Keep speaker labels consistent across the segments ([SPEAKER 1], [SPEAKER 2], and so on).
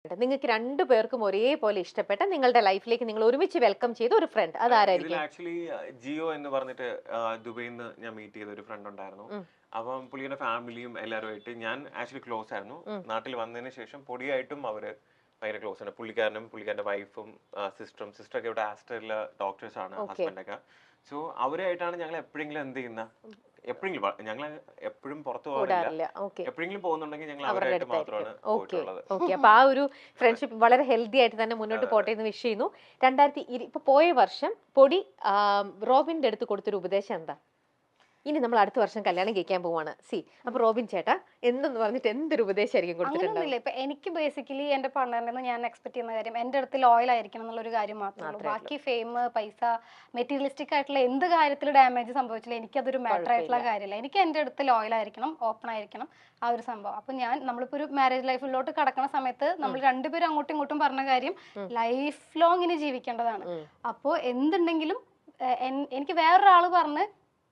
[SPEAKER 1] നിങ്ങൾക്ക് രണ്ടുപേർക്കും ഒരേപോലെ ഇഷ്ടപ്പെട്ട നിങ്ങളുടെ ലൈഫിലേക്ക് നിങ്ങൾ ഒരുമിച്ച് വെൽക്കം ചെയ്ത ഒരു ഫ്രണ്ട് അതാരായിരിക്കും?
[SPEAKER 2] ആക്ച്വലി ജിയോ എന്ന് പറഞ്ഞിട്ട് ദുബൈയിൽ നിന്ന് ഞാൻ മീറ്റ് ചെയ്ത ഒരു ഫ്രണ്ട് ഉണ്ടായിരുന്നു. അപ്പം പുള്ളിയുടെ ഫാമിലിയും എല്ലാവരുമായിട്ട് ഞാൻ ആക്ച്വലി ക്ലോസ് ആയിരുന്നു. നാട്ടിൽ വന്നതിന് ശേഷം പൊടിയായിട്ടും അവര് ഭയങ്കര ക്ലോസ് ആണ്. പുള്ളിക്കാരനും പുള്ളിക്കാരന്റെ വൈഫും സിസ്റ്ററൊക്കെ ഇവിടെ ആസ്റ്ററിലെ ഡോക്ടേഴ്സ് ആണ്, ഹസ്ബൻഡൊക്കെ. സോ അവരായിട്ടാണ് ഞങ്ങൾ എപ്പോഴെങ്കിലും എന്ത് ചെയ്യുന്ന എപ്പോഴെങ്കിലും ഞങ്ങൾ എപ്പോഴും പുറത്തു പോകാറില്ല. എപ്പോഴെങ്കിലും പോകുന്നുണ്ടെങ്കിൽ ഞങ്ങൾ അവരായിട്ട് മാത്രമാണ് പോയിട്ടുള്ളത്.
[SPEAKER 1] അപ്പൊ ആ ഒരു ഫ്രണ്ട്ഷിപ്പ് വളരെ ഹെൽത്തി ആയിട്ട് തന്നെ മുന്നോട്ട് പോട്ടെ എന്ന് വിഷ് ചെയ്യുന്നു. ഇപ്പൊ പോയ വർഷം പൊടി റോബിന്റെ അടുത്ത് കൊടുത്തൊരു ഉപദേശം എന്താ? ഇനി നമ്മൾ അടുത്ത വർഷം കല്യാണം കഴിക്കാൻ പോവാണ്. അപ്പൊ റോബിൻ ചേട്ടാ എന്തെന്ന് പറഞ്ഞിട്ട് എന്തൊരു ഉപദേശമായിരിക്കും കൊടുത്തിട്ടുണ്ടാവില്ല?
[SPEAKER 3] ഇപ്പൊ എനിക്ക് ബേസിക്കലി എന്റെ പാർട്ണറിൽ നിന്ന് ഞാൻ എക്സ്പെക്ട് ചെയ്യുന്ന കാര്യം എന്റെ അടുത്ത് ലോയൽ ആയിരിക്കണം എന്നുള്ളൊരു കാര്യം മാത്രമേ ഉള്ളൂ. ബാക്കി ഫെയിം, പൈസ, മെറ്റീരിയലിസ്റ്റിക് ആയിട്ടുള്ള എന്ത് കാര്യത്തിൽ ഡാമേജ് സംഭവിച്ചില്ല എനിക്കതൊരു മാറ്റർ ആയിട്ടുള്ള കാര്യമല്ല. എനിക്ക് എന്റെ അടുത്ത് ലോയൽ ആയിരിക്കണം, ഓപ്പൺ ആയിരിക്കണം, ആ ഒരു സംഭവം. അപ്പൊ നമ്മളിപ്പോ ഒരു മാരേജ് ലൈഫിലോട്ട് കടക്കുന്ന സമയത്ത് നമ്മൾ രണ്ടുപേരും അങ്ങോട്ടും ഇങ്ങോട്ടും പറഞ്ഞ കാര്യം ലൈഫ് ലോങ് ഇനി ജീവിക്കേണ്ടതാണ്. അപ്പോ എന്തുണ്ടെങ്കിലും എനിക്ക് വേറൊരാള് പറഞ്ഞ്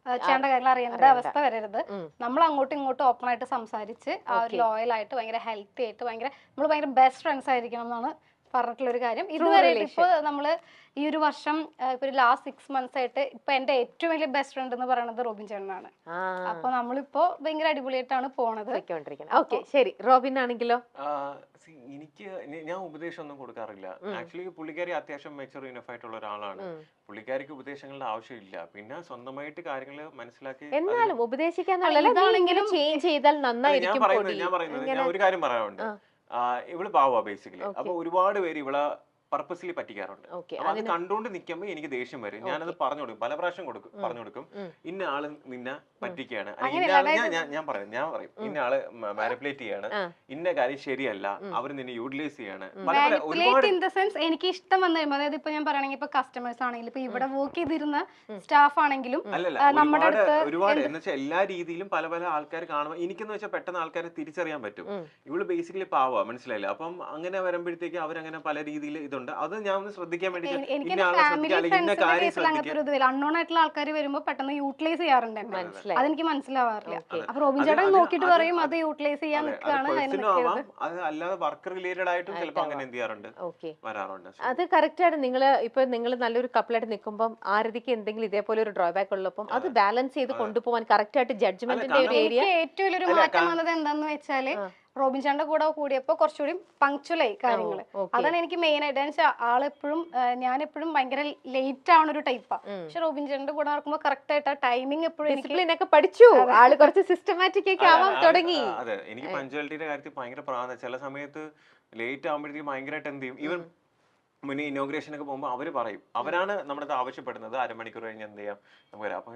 [SPEAKER 3] ചെയ്യേണ്ട കാര്യങ്ങൾ അറിയേണ്ട അവസ്ഥ വരരുത്. നമ്മൾ അങ്ങോട്ടും ഇങ്ങോട്ടും ഓപ്പൺ ആയിട്ട് സംസാരിച്ച് ആ ഒരു ലോയൽ ആയിട്ട് ഭയങ്കര ഹെൽത്തി ആയിട്ട് നമ്മൾ ഭയങ്കര ബെസ്റ്റ് ഫ്രണ്ട്സ് ആയിരിക്കണം എന്നാണ് പറഞ്ഞിട്ടുള്ള ഒരു കാര്യം. ഇതുവരെ ഇപ്പൊ നമ്മള് ഈ ഒരു വർഷം ഇപ്പൊ ലാസ്റ്റ് 6 months ആയിട്ട് ഇപ്പൊ എന്റെ ഏറ്റവും വലിയ ബെസ്റ്റ് ഫ്രണ്ട് എന്ന് പറയുന്നത് റോബിൻ ചേട്ടനാണ്. അപ്പൊ നമ്മളിപ്പോ ഭയങ്കര അടിപൊളിയായിട്ടാണ് പോണത്.
[SPEAKER 1] ശരി, റോബിൻ ആണെങ്കിലോ?
[SPEAKER 2] എനിക്ക് ഞാൻ ഉപദേശം ഒന്നും കൊടുക്കാറില്ല. ആക്ച്വലി പുള്ളിക്കാരി അത്യാവശ്യം മെച്ചൂർ ഇനഫ് ആയിട്ടുള്ള ഒരാളാണ്. പുള്ളിക്കാരിക്ക് ഉപദേശങ്ങളുടെ ആവശ്യമില്ല. പിന്നെ സ്വന്തമായിട്ട് കാര്യങ്ങൾ മനസ്സിലാക്കി
[SPEAKER 1] എന്നാലും ഉപദേശിക്കാന്നുള്ളതെങ്കിലും ചേഞ്ച് ചെയ്താൽ നന്നായിരിക്കും.
[SPEAKER 2] ഞാൻ ഒരു കാര്യം പറയാനുണ്ട്. ഇവള് പാവാ ബേസിക്കലി. അപ്പൊ ഒരുപാട് പേര് ഇവളെ പർപ്പസ്ലി പറ്റിക്കാറുണ്ട്. അത് കണ്ടുകൊണ്ട് നിൽക്കുമ്പോ എനിക്ക് ദേഷ്യം വരും. ഞാനത് പറഞ്ഞു കൊടുക്കും, പല പ്രാവശ്യം പറഞ്ഞു കൊടുക്കും. ഇന്ന ആള് നിന്നെ പറ്റിക്കാണ്, ഞാൻ പറയും ഇന്ന ആള് മാനിപ്പുലേറ്റ് ചെയ്യാണ്, ഇന്ന കാര്യം ശരിയല്ല, അവര് നിന്നെ യൂട്ടിലൈസ് ചെയ്യാണ്.
[SPEAKER 3] എനിക്ക് ഇഷ്ടം വന്നു കഴിയുമ്പോൾ, അതായത് ഇപ്പൊ ഞാൻ പറയണെങ്കിൽ ഇപ്പൊ കസ്റ്റമേഴ്സ് ആണെങ്കിലും ഇപ്പൊ ഇവിടെ വർക്ക് ചെയ്തിരുന്ന സ്റ്റാഫ് ആണെങ്കിലും
[SPEAKER 2] ഒരുപാട് എന്ന് വെച്ചാൽ എല്ലാ രീതിയിലും പല പല ആൾക്കാർ കാണുമ്പോൾ എനിക്കെന്ന് വെച്ചാൽ പെട്ടെന്ന് ആൾക്കാരെ തിരിച്ചറിയാൻ പറ്റും. ഇവള് ബേസിക്കലി പാവാ, മനസ്സിലായില്ല. അപ്പം അങ്ങനെ വരുമ്പോഴത്തേക്ക് അവരങ്ങനെ പല രീതിയിൽ അത് ഞാൻ ഒന്ന് ശ്രദ്ധിക്കാൻ വേണ്ടി
[SPEAKER 3] അൺനോൺ ആയിട്ടുള്ള ആൾക്കാർ വരുമ്പോ പെട്ടെന്ന് യൂട്ടിലൈസ് ചെയ്യാറുണ്ട്. അതെനിക്ക് മനസ്സിലാവാറില്ല. അപ്പൊ റോബിൻ ചേട്ടൻ നോക്കിട്ട് പറയും അത് യൂട്ടിലൈസ് ചെയ്യാൻ നിൽക്കുകയാണ്.
[SPEAKER 2] അത് അല്ലാതെ വർക്ക് റിലേറ്റഡ് ആയിട്ടും ചിലപ്പോൾ അങ്ങനെ എന്ത് ചെയ്യാറുണ്ട്, വരാറുണ്ട്.
[SPEAKER 1] അത് കറക്റ്റ് ആണ്. നിങ്ങൾ നല്ലൊരു കപ്പിളായിട്ട് നിൽക്കുമ്പോൾ ആരതിക്ക് എന്തെങ്കിലും ഇതേപോലെ ഒരു ഡ്രോബാക്ക് ഉള്ളപ്പോൾ അത് ബാലൻസ് ചെയ്ത് കൊണ്ടുപോകാൻ കറക്റ്റ് ആയിട്ട് ജഡ്ജ്മെന്റിന്റെ ഒരു ഏരിയ.
[SPEAKER 3] ഏറ്റവും വലിയൊരു മാറ്റം വന്നത് എന്താന്ന് വെച്ചാല് റോബിൻ ചേട്ടന്റെ കൂടെ കൂടിയപ്പോ കുറച്ചുകൂടി പങ്ക്ച്വലായി കാര്യങ്ങള്. അതാണ് എനിക്ക് മെയിൻ ആയിട്ട്. ആളെപ്പോഴും ഞാൻ എപ്പോഴും ഭയങ്കര ലേറ്റ് ആവുന്ന ഒരു ടൈപ്പാ. പക്ഷെ റോബിൻ ചേട്ടന്റെ കൂടെ നടക്കുമ്പോ കറക്റ്റ് ആയിട്ട് ടൈമിംഗ് എപ്പോഴും
[SPEAKER 1] എനിക്ക് പഠിച്ചു. ആള് കുറച്ച് സിസ്റ്റമാറ്റിക് ഒക്കെ ആവാൻ തുടങ്ങി.
[SPEAKER 2] അതെ, എനിക്ക് പങ്ക്ച്വാലിറ്റിയുടെ കാര്യത്തിൽ ഭയങ്കര പ്രാധാന്യം. ചില സമയത്ത് ലേറ്റ് ആവുമ്പോഴത്തേക്ക് ഭയങ്കരമായിട്ട് എന്ത് ചെയ്യും, ഈവൻ മുന്നേ ഇനോഗ്രേഷൻ ഒക്കെ പോകുമ്പോൾ അവര് പറയും, അവരാണ് നമ്മുടെ ആവശ്യപ്പെടുന്നത് അരമണിക്കൂർ കഴിഞ്ഞ് എന്ത് ചെയ്യാം നമുക്ക് വരാം. അപ്പൊ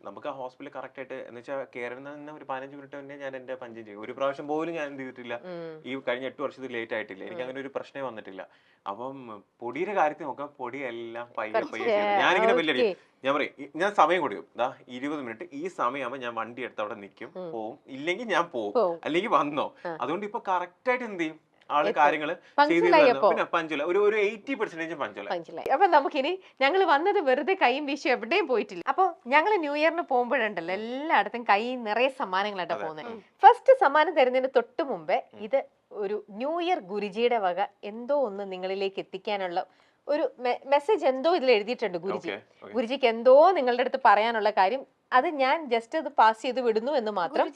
[SPEAKER 2] നമുക്ക് ആ ഹോസ്പിറ്റലിൽ കറക്റ്റ് ആയിട്ട് എന്ന് വെച്ചാൽ കേരളത്തിൽ നിന്ന് ഒരു 15 മിനിറ്റ് തന്നെ ഞാൻ എന്റെ പഞ്ചം ചെയ്യും. ഒരു പ്രാവശ്യം പോലും ഞാൻ എന്ത് ചെയ്തിട്ടില്ല ഈ കഴിഞ്ഞ 8 വർഷത്തിൽ ലേറ്റ് ആയിട്ടില്ല. എനിക്ക് അങ്ങനെ ഒരു പ്രശ്നമേ വന്നിട്ടില്ല. അപ്പം പൊടിയുടെ കാര്യത്തിൽ നോക്കാം, പൊടിയെല്ലാം പയ്യെ ഞാനിങ്ങനെ വലിയ ഞാൻ പറയും, ഞാൻ സമയം കൊടുക്കും. 20 മിനിറ്റ് ഈ സമയമാകുമ്പോൾ ഞാൻ വണ്ടി എടുത്ത് അവിടെ നിൽക്കും, പോവും. ഇല്ലെങ്കിൽ ഞാൻ പോവും, അല്ലെങ്കിൽ വന്നോ. അതുകൊണ്ട് ഇപ്പൊ കറക്റ്റ് ആയിട്ട് എന്ത് ചെയ്യും ആള് കാര്യങ്ങള് ഒരു 80% പഞ്ചലായി.
[SPEAKER 1] അപ്പൊ നമുക്കിനി ഞങ്ങൾ വന്നത് വെറുതെ കൈയും വീശും എവിടെയും പോയിട്ടില്ല. അപ്പൊ ഞങ്ങള് ന്യൂ ഇയറിന് പോകുമ്പോഴുണ്ടല്ലോ എല്ലായിടത്തും കൈ നിറയെ സമ്മാനങ്ങളായിട്ടാ പോകുന്നത്. ഫസ്റ്റ് സമ്മാനം തരുന്നതിന് തൊട്ട് മുമ്പേ ഇത് ഒരു ന്യൂ ഇയർ ഗുരുജിയുടെ വക എന്തോ ഒന്ന് നിങ്ങളിലേക്ക് എത്തിക്കാനുള്ള ഒരു മെസ്സേജ് എന്തോ ഇതിൽ എഴുതിയിട്ടുണ്ട്. ഗുരുജിക്ക് എന്തോ നിങ്ങളുടെ അടുത്ത് പറയാനുള്ള കാര്യം, അത് ഞാൻ ജസ്റ്റ് അത് പാസ് ചെയ്ത് വിടുന്നു എന്ന് മാത്രം.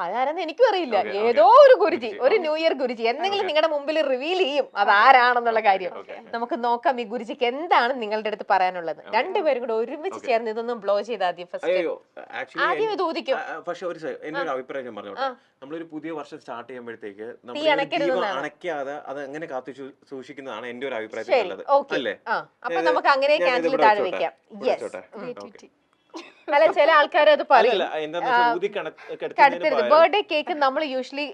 [SPEAKER 1] അതാരെന്ന് എനിക്കും അറിയില്ല. ഏതോ ഒരു ഗുരുജി, ഒരു ന്യൂ ഇയർ ഗുരുജി എന്തെങ്കിലും നിങ്ങളുടെ മുമ്പിൽ റിവീൽ ചെയ്യും അതാരാണെന്നുള്ള കാര്യം. നമുക്ക് നോക്കാം ഈ ഗുരുജിക്ക് എന്താണ് നിങ്ങളുടെ അടുത്ത് പറയാനുള്ളത്. രണ്ടുപേരും കൂടെ ഒരുമിച്ച് ചേർന്ന് ഇതൊന്നും ബ്ലോ ചെയ്ത് ആദ്യം ഇത് ഊതിക്കും.
[SPEAKER 2] പക്ഷെ എന്റെ ഒരു അഭിപ്രായം ഞാൻ പറഞ്ഞോട്ടെ, നമ്മളൊരു പുതിയ വർഷം സ്റ്റാർട്ട് ചെയ്യുമ്പോഴത്തേക്ക് അണയ്ക്കാതെ അത് എങ്ങനെ കാത്തു സൂക്ഷിക്കുന്നതാണ് എന്റെ ഒരു അഭിപ്രായത്തിൽ. അല്ലേ?
[SPEAKER 1] അപ്പൊ നമുക്ക് അങ്ങനെ ക്യാൻഡിൽ താഴെ വെക്കാം. അല്ല, ചില ആൾക്കാർ അത് പറയും ബർത്ത്ഡേ കേക്ക് നമ്മൾ യൂഷ്വലി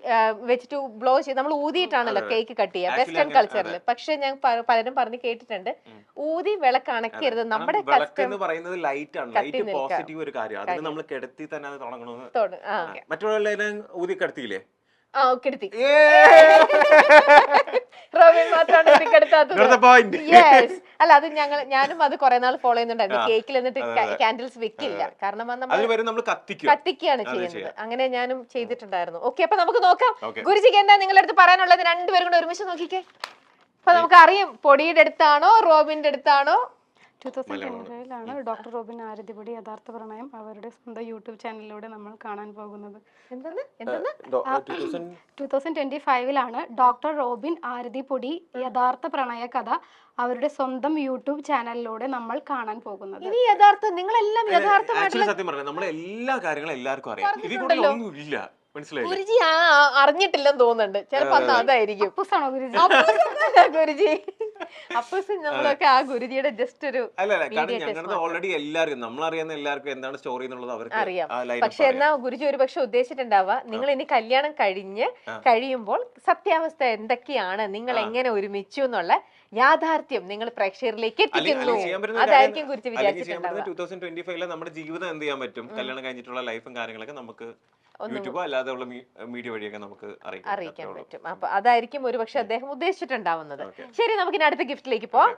[SPEAKER 1] വെച്ചിട്ട് ബ്ലോ ചെയ്ത് നമ്മൾ ഊതിയിട്ടാണല്ലോ കേക്ക് കട്ട് ചെയ്യുക വെസ്റ്റേൺ കൾച്ചറിൽ. പക്ഷെ ഞാൻ പലരും പറഞ്ഞ് കേട്ടിട്ടുണ്ട് ഊതി വിളക്ക് അണക്കരുത്. നമ്മുടെ
[SPEAKER 2] പറയുന്നത് ലൈറ്റ് ആണ്, ലൈറ്റ് പോസിറ്റീവ് ഒരു കാര്യം. അതിന് നമ്മൾ കിടത്തി തന്നെ അത് തുടങ്ങണമെന്ന്. മറ്റുള്ള ഊതി കിടത്തിയില്ലേ?
[SPEAKER 1] കിടത്തി റോബിൻ മാത്രമാണ് അല്ല അത് ഞാനും അത് കുറെ നാൾ ഫോളോ ചെയ്യുന്നുണ്ടായിരുന്നു. കേക്കിൽ എന്നിട്ട് കാൻഡിൽസ് വെക്കില്ല, കാരണം നമ്മൾ കത്തിക്കുകയാണ് ചെയ്യുന്നത്. അങ്ങനെ ഞാനും ചെയ്തിട്ടുണ്ടായിരുന്നു. ഓക്കെ, അപ്പൊ നമുക്ക് നോക്കാം ഗുരുജിക്ക് എന്താ നിങ്ങളുടെ അടുത്ത് പറയാനുള്ളത്. രണ്ടുപേരും കൂടെ ഒരുമിച്ച് നോക്കിക്കേ. അപ്പൊ നമുക്ക് അറിയാം പൊടിയുടെ അടുത്താണോ റോബിന്റെ അടുത്താണോ.
[SPEAKER 3] 2025 ഡോക്ടർ റോബിൻ ആരതിപൊടി യഥാർത്ഥ പ്രണയം അവരുടെ സ്വന്തം യൂട്യൂബ് ചാനലിലൂടെ നമ്മൾ കാണാൻ പോകുന്നത്. 2025 ഡോക്ടർ റോബിൻ ആരതിപൊടി യഥാർത്ഥ പ്രണയ കഥ അവരുടെ സ്വന്തം യൂട്യൂബ് ചാനലിലൂടെ നമ്മൾ കാണാൻ പോകുന്നത്.
[SPEAKER 1] ഇനി യഥാർത്ഥം നിങ്ങളെല്ലാം യഥാർത്ഥമായിട്ടുള്ള
[SPEAKER 2] സത്യം പറഞ്ഞാൽ നമ്മളെ എല്ലാ കാര്യങ്ങളും എല്ലാവർക്കും അറിയാം. ഇതിൽ കൂടുതൽ ഒന്നുമില്ല.
[SPEAKER 1] ഗുരുജി അറിഞ്ഞിട്ടില്ലെന്ന് തോന്നുന്നുണ്ട്. ചിലപ്പോ അന്ന് അതായിരിക്കും. ഗുരുജി അപ്പൂസ് നമ്മളൊക്കെ ആ ഗുരുജിയുടെ ജസ്റ്റ് ഒരു
[SPEAKER 2] ഓൾറെഡി എല്ലാവർക്കും നമ്മളറിയുന്ന എല്ലാവർക്കും എന്താണ് സ്റ്റോറി എന്നുള്ളത് അവർക്ക്
[SPEAKER 1] അറിയാം. പക്ഷെ എന്നാ ഗുരുജി ഒരു പക്ഷെ ഉദ്ദേശിച്ചിട്ടുണ്ടാവുക നിങ്ങൾ ഇനി കല്യാണം കഴിയുമ്പോൾ സത്യാവസ്ഥ എന്തൊക്കെയാണ്, നിങ്ങൾ എങ്ങനെ ഒരുമിച്ചു എന്നുള്ള യാഥാർത്ഥ്യം നിങ്ങൾ പ്രേക്ഷകരിലേക്ക് എത്തിക്കുന്നു. അതായിരിക്കും ഗുരുജി വിചാരിച്ചിട്ടുണ്ടാവുക.
[SPEAKER 2] 2025 നമ്മുടെ ജീവിതം എന്ത് ചെയ്യാൻ പറ്റും, കല്യാണം കഴിഞ്ഞിട്ടുള്ള ലൈഫും കാര്യങ്ങളൊക്കെ നമുക്ക് യൂട്യൂബോ അല്ലാതെ ഉള്ള മീഡിയ വഴിയൊക്കെ നമുക്ക് അറിയിക്കാൻ
[SPEAKER 1] പറ്റും. അപ്പൊ അതായിരിക്കും ഒരു പക്ഷെ അദ്ദേഹം ഉദ്ദേശിച്ചിട്ടുണ്ടാവുന്നത്. ശരി, നമുക്ക് ഇനി അടുത്ത ഗിഫ്റ്റിലേക്ക് പോവാം.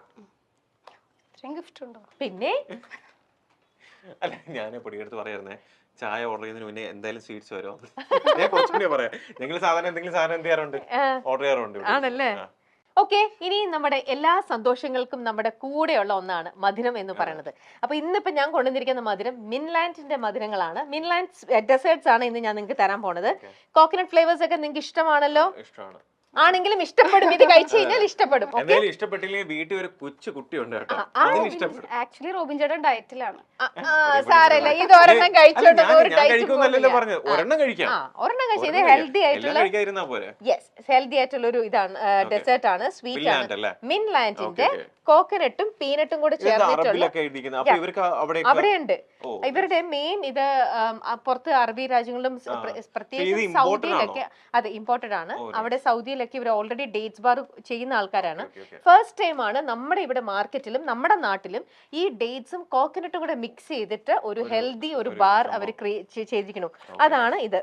[SPEAKER 3] ഗിഫ്റ്റ് ഉണ്ടോ?
[SPEAKER 1] പിന്നെ
[SPEAKER 2] അല്ല, ഞാൻ പൊടിയെടുത്ത് പറയായിരുന്നേ, ചായ ഓർഡർ ചെയ്യുന്നതിന് മുന്നേ എന്തായാലും സ്വീറ്റ്സ് വരുമോ. ഞാൻ കുറച്ചുകൂടി പറയാം. ഞങ്ങൾ സാധാരണ എന്തെങ്കിലും സാധനം എന്ത് ചെയ്യാറുണ്ട്, ഓർഡർ ചെയ്യാറുണ്ട്.
[SPEAKER 1] ആണല്ലേ? ഓക്കെ, ഇനി നമ്മുടെ എല്ലാ സന്തോഷങ്ങൾക്കും നമ്മുടെ കൂടെയുള്ള ഒന്നാണ് മധുരം എന്ന് പറയുന്നത്. അപ്പൊ ഇന്നിപ്പോ ഞാൻ കൊണ്ടുവന്നിരിക്കുന്ന മധുരം മിൻലാൻഡിന്റെ മധുരങ്ങളാണ്. മിൻലാൻഡ് ഡെസേർട്സ് ആണ് ഇന്ന് ഞാൻ നിങ്ങൾക്ക് തരാൻ പോണത്. കോക്കനട്ട് ഫ്ലേവേഴ്സ് ഒക്കെ നിങ്ങൾക്ക് ഇഷ്ടമാണല്ലോ.
[SPEAKER 2] ഇഷ്ടമാണ്.
[SPEAKER 1] ആണെങ്കിലും ഇഷ്ടപ്പെടും, ഇത് കഴിച്ചു കഴിഞ്ഞാൽ ഇഷ്ടപ്പെടും.
[SPEAKER 2] ഇഷ്ടപ്പെട്ടില്ലെങ്കിൽ വീട്ടിൽ ഒരു കൊച്ചു കുട്ടിയുണ്ട് കേട്ടോ,
[SPEAKER 3] ആക്ച്വലി റോബിൻ ചേട്ടൻ ഡയറ്റിലാണ്.
[SPEAKER 1] സാരമില്ല, ഇത് ഒരെണ്ണം കഴിച്ചോണ്ട്
[SPEAKER 2] ഒരെണ്ണം കഴിക്കാം.
[SPEAKER 1] ഒരെണ്ണം കഴിച്ചാൽ ഇത് ഹെൽത്തി ആയിട്ടുള്ള ഹെൽത്തി ആയിട്ടുള്ള ഒരു ഇതാണ്, ഡെസേർട്ട് ആണ്, സ്വീറ്റ് ആണ്. മിൻലാൻഡിന്റെ കോക്കനട്ടും പീനട്ടും കൂടെ ചേർന്നിട്ടുള്ള അവിടെയുണ്ട്. ഇവരുടെ മെയിൻ ഇത് പുറത്ത് അറബി രാജ്യങ്ങളിലും പ്രത്യേകിച്ച് സൗദിയിലൊക്കെ അതെ ഇമ്പോർട്ടഡ് ആണ്. അവിടെ സൗദിയിലൊക്കെ ഇവർ ഓൾറെഡി ഡേറ്റ്സ് ബാർ ചെയ്യുന്ന ആൾക്കാരാണ്. ഫസ്റ്റ് ടൈം ആണ് നമ്മുടെ ഇവിടെ മാർക്കറ്റിലും നമ്മുടെ നാട്ടിലും ഈ ഡേറ്റ്സും കോക്കനട്ടും കൂടെ മിക്സ് ചെയ്തിട്ട് ഒരു ഹെൽത്തി ഒരു ബാർ അവർ ചെയ്തിരിക്കുന്നു. അതാണ് ഇത്,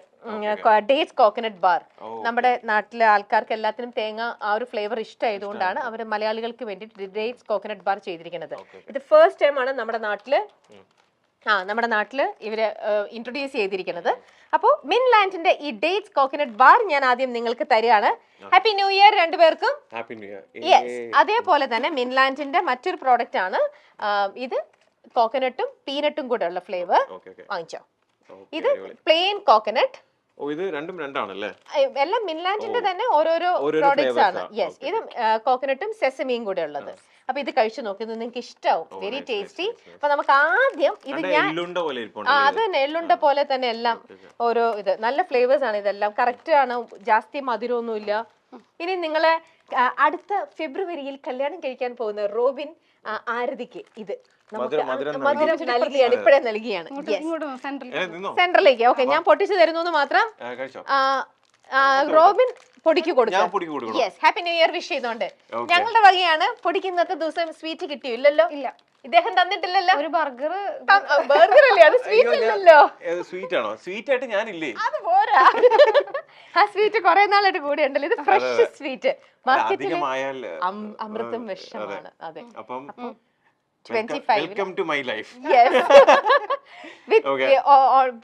[SPEAKER 1] ഡേറ്റ്സ് കോക്കനട്ട് ബാർ. നമ്മുടെ നാട്ടിലെ ആൾക്കാർക്ക് എല്ലാത്തിനും തേങ്ങ ആ ഒരു ഫ്ലേവർ ഇഷ്ടമായതുകൊണ്ടാണ് അവർ മലയാളികൾക്ക് വേണ്ടി ഡേറ്റ്സ് കോക്കനട്ട് ബാർ ചെയ്തിരിക്കുന്നത്. ഇത് ഫസ്റ്റ് ടൈം ആണ് നമ്മുടെ നാട്ടില് ഇവര് ഇൻട്രൊഡ്യൂസ് ചെയ്തിരിക്കുന്നത്. അപ്പോൾ മിൻലാൻഡിന്റെ ഈ ഡേറ്റ്സ് കോക്കനട്ട് ബാർ ഞാൻ ആദ്യം നിങ്ങൾക്ക് തരികയാണ്. ഹാപ്പി ന്യൂ ഇയർ രണ്ടുപേർക്കും. യെസ്, അതേപോലെ തന്നെ മിൻലാൻഡിന്റെ മറ്റൊരു പ്രോഡക്റ്റ് ആണ് ഇത്, കോക്കനട്ടും പീനട്ടും കൂടെ ഉള്ള ഫ്ലേവർ. വാങ്ങിച്ചോ. ഇത് പ്ലെയിൻ കോക്കനട്ട്.
[SPEAKER 2] ഇത് രണ്ടും രണ്ടാണല്ലേ?
[SPEAKER 1] എല്ലാം മിൻലാൻഡിന്റെ തന്നെ ഓരോരോ പ്രോഡക്ട്സ് ആണ്. യെസ്, ഇത് കോക്കനട്ടും സെസമിയും കൂടെ ഉള്ളത്. അപ്പൊ ഇത് കഴിച്ചു നോക്കുന്നത് നിങ്ങൾക്ക് ഇഷ്ടാവും, വെരി ടേസ്റ്റി. അപ്പൊ നമുക്ക് ആദ്യം ഇത് അത് തന്നെ എള്ളുണ്ട പോലെ തന്നെ എല്ലാം ഓരോ ഇത് നല്ല ഫ്ലേവേഴ്സ് ആണ്. ഇതെല്ലാം കറക്റ്റ് ആണ്, ജാസ്തി മധുരമൊന്നുമില്ല. ഇനി നിങ്ങള് അടുത്ത ഫെബ്രുവരിയിൽ കല്യാണം കഴിക്കാൻ പോകുന്ന റോബിൻ ആരതിക്ക് ഇത് മധുരം നൽകിയാണ്, ഇപ്പഴേ നൽകിയാണ് സെൻട്രലിലേക്ക്. ഓക്കെ, ഞാൻ പൊട്ടിച്ചു തരുന്നു മാത്രം. റോബിൻ പൊടിക്ക് കൊടുക്കും. Yes, happy new year wish ചെയ്തോണ്ട് ഞങ്ങളുടെ വകയാണ്. പൊടിക്ക് ഇന്നത്തെ ദിവസം സ്വീറ്റ് കിട്ടിയോ? ഇല്ലല്ലോ. ഇല്ല, ഇദ്ദേഹം തന്നിട്ടില്ലല്ലോ. ഒരു ബർഗർ അല്ലേ, അത് സ്വീറ്റ് അല്ലല്ലോ.
[SPEAKER 2] സ്വീറ്റ് ആണോ? സ്വീറ്റ് ആയിട്ട് ഞാനില്ലേ,
[SPEAKER 1] അത് പോരാ. ആ സ്വീറ്റ് കുറെ നാളായിട്ട് കൂടെ ഉണ്ടല്ലോ. ഇത് ഫ്രഷ് സ്വീറ്റ്. മാർക്കറ്റിൽ അമൃതം വിഷമാണ്. അതെ, അപ്പം 25
[SPEAKER 2] വെൽക്കം ടു മൈ ലൈഫ്.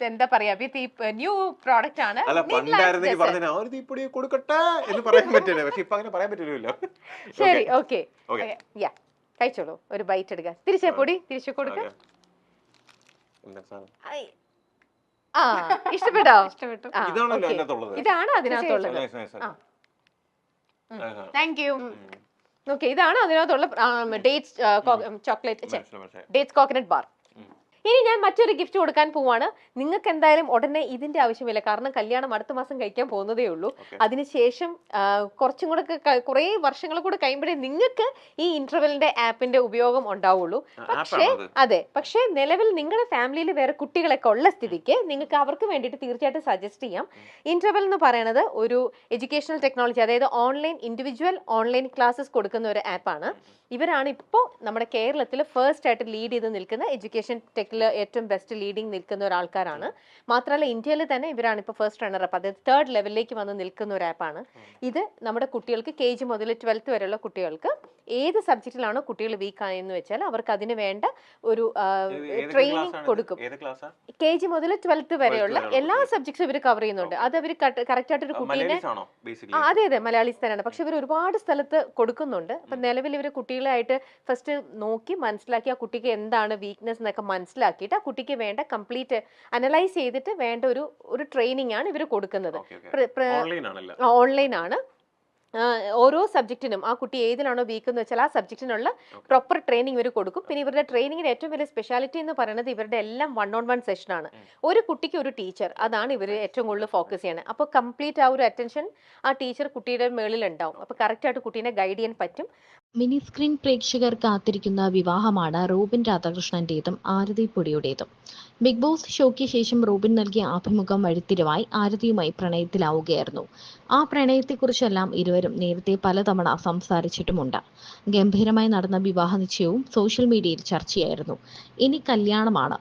[SPEAKER 1] എന്താ പറയാ, വിത്ത് ഈ ന്യൂ പ്രോഡക്റ്റ് ആണ്.
[SPEAKER 2] അല്ല, പണ്ടായിരുന്നെങ്കിൽ പറഞ്ഞ ഒരു തീപ്പൊടി കൊടുക്കട്ടെ എന്ന് പറയാൻ പറ്റില്ല, പക്ഷെ ഇപ്പൊ അങ്ങനെ പറയാൻ പറ്റില്ലല്ലോ.
[SPEAKER 1] ശരി, ഓക്കെ, കഴിച്ചോളൂ. ഒരു ബൈറ്റ് എടുക്കുക. തിരിച്ചേ പൊടി തിരിച്ചു കൊടുക്ക. ഇഷ്ടപ്പെട്ടോ? ഇതാണ് അതിനകത്തുള്ളത്. Thank you. ഓക്കെ, ഇതാണ് അതിനകത്തുള്ള dates chocolate dates coconut bar. ഇനി ഞാൻ മറ്റൊരു ഗിഫ്റ്റ് കൊടുക്കാൻ പോവാണ്. നിങ്ങൾക്ക് എന്തായാലും ഉടനെ ഇതിന്റെ ആവശ്യമില്ല, കാരണം കല്യാണം അടുത്ത മാസം കഴിക്കാൻ പോകുന്നതേ ഉള്ളൂ. അതിനുശേഷം കുറച്ചും കൂടെ കുറെ വർഷങ്ങൾ കൂടെ കഴിയുമ്പോഴേ നിങ്ങൾക്ക് ഈ ഇന്റർവെലിന്റെ ആപ്പിന്റെ ഉപയോഗം ഉണ്ടാവുള്ളൂ. പക്ഷേ നിലവിൽ നിങ്ങളുടെ ഫാമിലിയിൽ വേറെ കുട്ടികളൊക്കെ ഉള്ള സ്ഥിതിക്ക് നിങ്ങൾക്ക് അവർക്ക് വേണ്ടിയിട്ട് തീർച്ചയായിട്ടും സജസ്റ്റ് ചെയ്യാം. ഇന്റർവെൽ എന്ന് പറയുന്നത് ഒരു എഡ്യൂക്കേഷണൽ ടെക്നോളജി, അതായത് ഇൻഡിവിജ്വൽ ഓൺലൈൻ ക്ലാസ്സസ് കൊടുക്കുന്ന ഒരു ആപ്പാണ്. ഇവരാണ് ഇപ്പോൾ നമ്മുടെ കേരളത്തിൽ ഫസ്റ്റ് ആയിട്ട് ലീഡ് ചെയ്ത് നിൽക്കുന്ന എഡ്യൂക്കേഷൻ ടെക്നോളജി സബ്ജക്റ്റിൽ ഏറ്റവും ബെസ്റ്റ് ലീഡിങ് നിൽക്കുന്ന ഒരാൾക്കാരാണ്. മാത്രമല്ല ഇന്ത്യയിൽ തന്നെ ഇവരാണ് ഇപ്പോൾ ഫസ്റ്റ് റണ്ണറപ്പ്, അതായത് 3rd ലെവലിലേക്ക് വന്ന് നിൽക്കുന്ന ഒരു ആപ്പാണ് ഇത്. നമ്മുടെ കുട്ടികൾക്ക് KG മുതൽ 12th വരെയുള്ള കുട്ടികൾക്ക് ഏത് സബ്ജക്റ്റിലാണോ കുട്ടികൾ വീക്ക് ആയെന്ന് വെച്ചാൽ അവർക്ക് അതിന് വേണ്ട ഒരു ട്രെയിനിങ് കൊടുക്കും. KG മുതൽ 12th വരെയുള്ള എല്ലാ സബ്ജക്ട്സും ഇവർ കവർ ചെയ്യുന്നുണ്ട്. അത് അവർ കറക്റ്റ് ആയിട്ട് ഒരു കുട്ടീനെ, അതെ അതെ മലയാളീസ് തന്നെയാണ്, പക്ഷെ ഇവർ ഒരുപാട് സ്ഥലത്ത് കൊടുക്കുന്നുണ്ട്. അപ്പൊ നിലവിൽ ഇവർ കുട്ടികളായിട്ട് ഫസ്റ്റ് നോക്കി മനസ്സിലാക്കി ആ കുട്ടിക്ക് എന്താണ് വീക്ക്നെസ് എന്നൊക്കെ മനസ്സിലാക്കിയിട്ട് ആ കുട്ടിക്ക് വേണ്ട കംപ്ലീറ്റ് അനലൈസ് ചെയ്തിട്ട് വേണ്ട ഒരു ട്രെയിനിങ് ആണ് ഇവർ കൊടുക്കുന്നത്. ഓൺലൈൻ ആണ്. ഓരോ സബ്ജക്റ്റിനും ആ കുട്ടി ഏതിലാണോ വീക്ക് എന്ന് വെച്ചാൽ ആ സബ്ജക്റ്റിനുള്ള പ്രോപ്പർ ട്രെയിനിങ് ഇവർ കൊടുക്കും. പിന്നെ ഇവരുടെ ട്രെയിനിങ്ങിന്റെ ഏറ്റവും വലിയ സ്പെഷ്യാലിറ്റി എന്ന് പറയുന്നത് ഇവരുടെ എല്ലാം 1-on-1 സെഷനാണ്. ഒരു കുട്ടിക്ക് ഒരു ടീച്ചർ, അതാണ് ഇവർ ഏറ്റവും കൂടുതൽ ഫോക്കസ് ചെയ്യണത്. അപ്പോൾ കംപ്ലീറ്റ് ആ ഒരു അറ്റൻഷൻ ആ ടീച്ചർ കുട്ടിയുടെ മേളിൽ ഉണ്ടാവും. അപ്പോൾ കറക്റ്റ് ആയിട്ട് കുട്ടീനെ ഗൈഡ് ചെയ്യാൻ പറ്റും.
[SPEAKER 4] മിനി സ്ക്രീൻ പ്രേക്ഷകർ കാത്തിരിക്കുന്ന വിവാഹമാണ് റോബിൻ രാധാകൃഷ്ണന്റേതും ആരതി പൊടിയുടേതും. ബിഗ് ബോസ് ഷോയ്ക്ക് ശേഷം റോബിൻ നൽകിയ അഭിമുഖം വഴിത്തിരിവായി ആരതിയുമായി പ്രണയത്തിലാവുകയായിരുന്നു. ആ പ്രണയത്തെക്കുറിച്ചെല്ലാം ഇരുവരും നേരത്തെ പലതവണ സംസാരിച്ചിട്ടുമുണ്ട്. ഗംഭീരമായി നടന്ന വിവാഹ നിശ്ചയവും സോഷ്യൽ മീഡിയയിൽ ചർച്ചയായിരുന്നു. ഇനി കല്യാണമാണ്.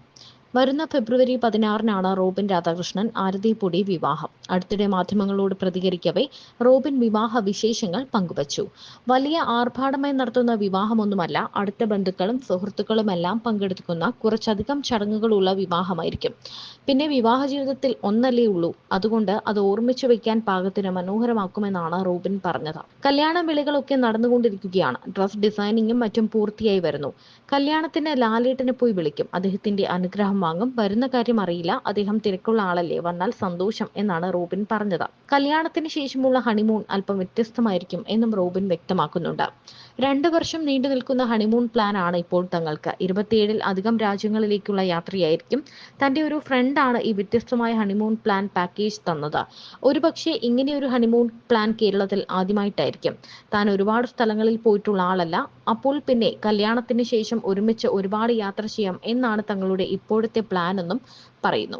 [SPEAKER 4] വരുന്ന ഫെബ്രുവരി 16-നാണ് റോബിൻ രാധാകൃഷ്ണൻ ആരതി പൊടി വിവാഹം. അടുത്തിടെ മാധ്യമങ്ങളോട് പ്രതികരിക്കവേ റോബിൻ വിവാഹ വിശേഷങ്ങൾ പങ്കുവച്ചു. വലിയ ആർഭാടമായി നടത്തുന്ന വിവാഹമൊന്നുമല്ല, അടുത്ത ബന്ധുക്കളും സുഹൃത്തുക്കളുമെല്ലാം പങ്കെടുക്കുന്ന കുറച്ചധികം ചടങ്ങുകളുള്ള വിവാഹമായിരിക്കും. പിന്നെ വിവാഹ ജീവിതത്തിൽ ഒന്നല്ലേ ഉള്ളൂ, അതുകൊണ്ട് അത് ഓർമ്മിച്ചു വയ്ക്കാൻ പാകത്തിന് മനോഹരമാക്കുമെന്നാണ് റോബിൻ പറഞ്ഞത്. കല്യാണ വിളികളൊക്കെ നടന്നുകൊണ്ടിരിക്കുകയാണ്. ഡ്രസ് ഡിസൈനിങ്ങും മറ്റും പൂർത്തിയായി വരുന്നു. കല്യാണത്തിന് ലാലേട്ടനെ പോയി വിളിക്കും, അദ്ദേഹത്തിന്റെ അനുഗ്രഹം വാങ്ങും. വരുന്ന കാര്യം അറിയില്ല, അദ്ദേഹം തിരക്കുള്ള ആളല്ലേ, വന്നാൽ സന്തോഷം എന്നാണ് റോബിൻ പറഞ്ഞത്. കല്യാണത്തിന് ശേഷമുള്ള ഹണിമൂൺ അല്പം വ്യത്യസ്തമായിരിക്കും എന്നും റോബിൻ വ്യക്തമാക്കുന്നുണ്ട്. 2 വർഷം നീണ്ടു നിൽക്കുന്ന ഹണിമൂൺ പ്ലാൻ ആണ് ഇപ്പോൾ തങ്ങൾക്ക്. 27-ൽ അധികം രാജ്യങ്ങളിലേക്കുള്ള യാത്രയായിരിക്കും. തന്റെ ഒരു ഫ്രണ്ടാണ് ഈ വ്യത്യസ്തമായ ഹണിമൂൺ പ്ലാൻ പാക്കേജ് തന്നത്. ഒരുപക്ഷെ ഇങ്ങനെയൊരു ഹണിമൂൺ പ്ലാൻ കേരളത്തിൽ ആദ്യമായിട്ടായിരിക്കും. താൻ ഒരുപാട് സ്ഥലങ്ങളിൽ പോയിട്ടുള്ള ആളല്ല, അപ്പോൾ പിന്നെ കല്യാണത്തിന് ശേഷം ഒരുമിച്ച് ഒരുപാട് യാത്ര ചെയ്യാം എന്നാണ് തങ്ങളുടെ ഇപ്പോഴത്തെ പ്ലാൻ എന്നും പറയുന്നു.